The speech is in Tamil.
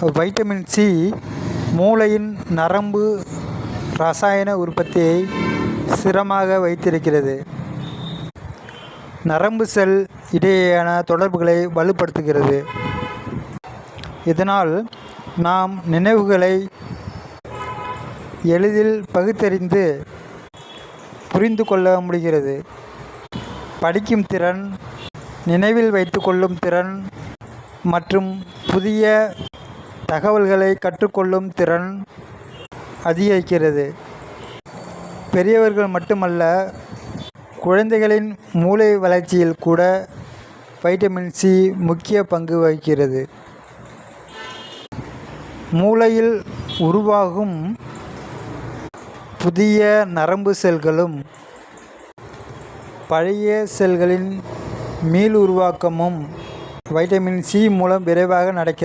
வைட்டமின் சி மூளையின் நரம்பு இரசாயன உற்பத்தியை ஸ்திரமாக வைத்திருக்கிறது. நரம்பு செல் இடையேயான தொடர்புகளை வலுப்படுத்துகிறது. இதனால் நாம் நினைவுகளை எளிதில் பகுத்தறிந்து புரிந்து கொள்ள முடிகிறது. படிக்கும் திறன், நினைவில் வைத்துக்கொள்ளும் திறன் மற்றும் புதிய தகவல்களை கற்றுக்கொள்ளும் திறன் அதிகரிக்கிறது. பெரியவர்கள் மட்டுமல்ல, குழந்தைகளின் மூளை வளர்ச்சியில் கூட வைட்டமின் சி முக்கிய பங்கு வகிக்கிறது. மூளையில் உருவாகும் புதிய நரம்பு செல்களும் பழைய செல்களின் மீளுருவாக்கமும் வைட்டமின் சி மூலம் விரைவாக நடக்கிறது.